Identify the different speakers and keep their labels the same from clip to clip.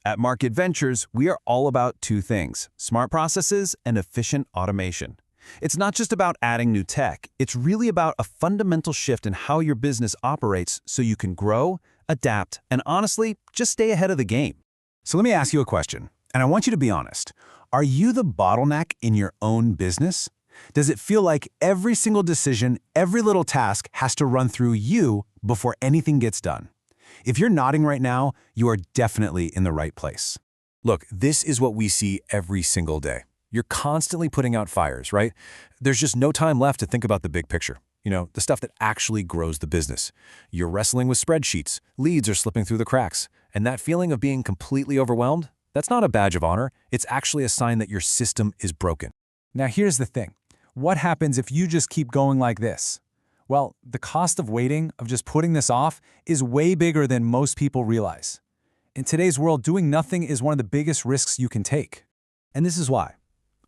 Speaker 1: At Markit Ventures, we are all about two things: smart processes and efficient automation. It's not just about adding new tech, it's really about a fundamental shift in how your business operates so you can grow, adapt, and honestly, just stay ahead of the game.
Speaker 2: So let me ask you a question, and I want you to be honest. Are you the bottleneck in your own business? Does it feel like every single decision, every little task has to run through you before anything gets done? If you're nodding right now, you are definitely in the right place. Look, this is what we see every single day. You're constantly putting out fires, right? There's just no time left to think about the big picture. The stuff that actually grows the business. You're wrestling with spreadsheets, leads are slipping through the cracks, and that feeling of being completely overwhelmed, that's not a badge of honor, it's actually a sign that your system is broken.
Speaker 3: Now here's the thing. What happens if you just keep going like this? Well, the cost of waiting, of just putting this off, is way bigger than most people realize. In today's world, doing nothing is one of the biggest risks you can take.
Speaker 4: And this is why.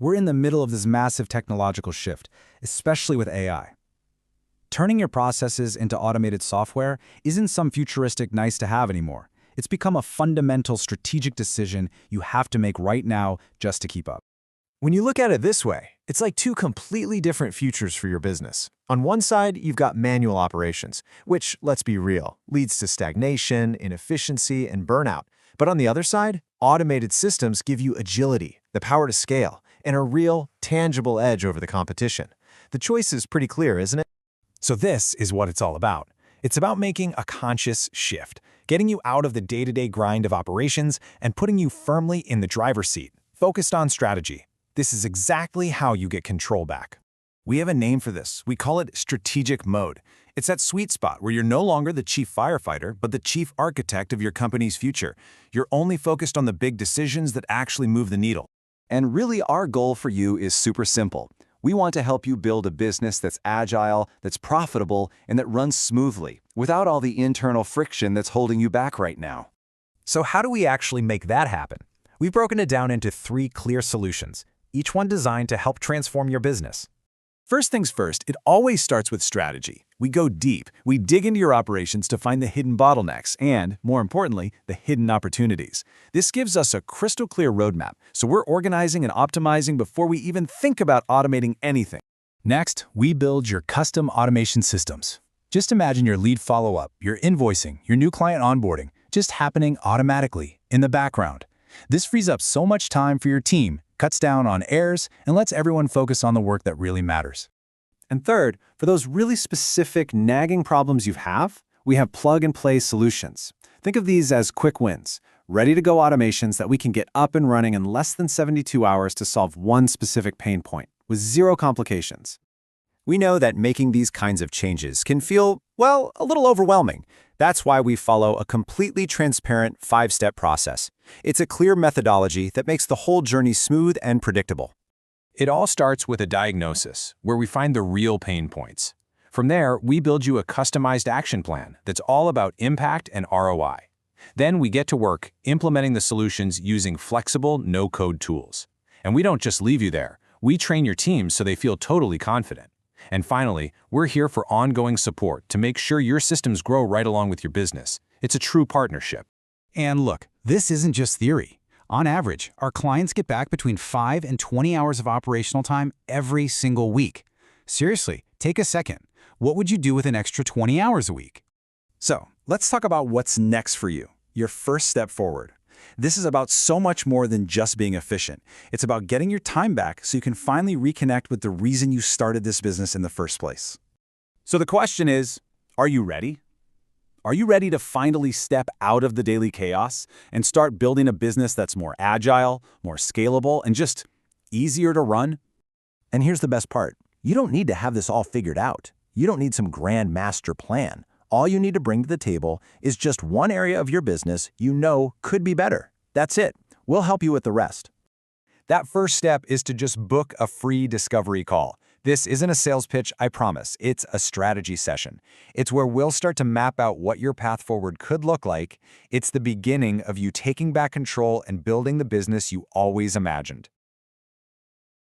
Speaker 4: We're in the middle of this massive technological shift, especially with AI. Turning your processes into automated software isn't some futuristic nice-to-have anymore. It's become a fundamental strategic decision you have to make right now just to keep up.
Speaker 5: When you look at it this way, it's like two completely different futures for your business. On one side, you've got manual operations, which, let's be real, leads to stagnation, inefficiency, and burnout. But on the other side, automated systems give you agility, the power to scale, and a real, tangible edge over the competition. The choice is pretty clear, isn't it?
Speaker 2: So this is what it's all about. It's about making a conscious shift, getting you out of the day-to-day grind of operations and putting you firmly in the driver's seat, focused on strategy. This is exactly how you get control back. We have a name for this. We call it strategic mode. It's that sweet spot where you're no longer the chief firefighter, but the chief architect of your company's future. You're only focused on the big decisions that actually move the needle.
Speaker 6: And really, our goal for you is super simple. We want to help you build a business that's agile, that's profitable, and that runs smoothly, without all the internal friction that's holding you back right now.
Speaker 2: So how do we actually make that happen? We've broken it down into 3 clear solutions, each one designed to help transform your business. First things first, it always starts with strategy. We go deep. We dig into your operations to find the hidden bottlenecks and, more importantly, the hidden opportunities. This gives us a crystal clear roadmap, so we're organizing and optimizing before we even think about automating anything.
Speaker 3: Next, we build your custom automation systems. Just imagine your lead follow-up, your invoicing, your new client onboarding, just happening automatically in the background. This frees up so much time for your team, cuts down on errors, and lets everyone focus on the work that really matters.
Speaker 5: And third, for those really specific nagging problems you have, we have plug-and-play solutions. Think of these as quick wins, ready-to-go automations that we can get up and running in less than 72 hours to solve one specific pain point, with zero complications. We know that making these kinds of changes can feel, well, a little overwhelming. That's why we follow a completely transparent 5-step process. It's a clear methodology that makes the whole journey smooth and predictable.
Speaker 2: It all starts with a diagnosis, where we find the real pain points. From there, we build you a customized action plan that's all about impact and ROI. Then we get to work implementing the solutions using flexible, no-code tools. And we don't just leave you there. We train your teams so they feel totally confident. And finally, we're here for ongoing support to make sure your systems grow right along with your business. It's a true partnership.
Speaker 3: And look, this isn't just theory. On average, our clients get back between 5 and 20 hours of operational time every single week. Seriously, take a second. What would you do with an extra 20 hours a week?
Speaker 2: So, let's talk about what's next for you, your first step forward. This is about so much more than just being efficient. It's about getting your time back so you can finally reconnect with the reason you started this business in the first place. So the question is, are you ready? Are you ready to finally step out of the daily chaos and start building a business that's more agile, more scalable, and just easier to run?
Speaker 7: And here's the best part. You don't need to have this all figured out. You don't need some grand master plan. All you need to bring to the table is just one area of your business you know could be better. That's it. We'll help you with the rest.
Speaker 2: That first step is to just book a free discovery call. This isn't a sales pitch, I promise. It's a strategy session. It's where we'll start to map out what your path forward could look like. It's the beginning of you taking back control and building the business you always imagined.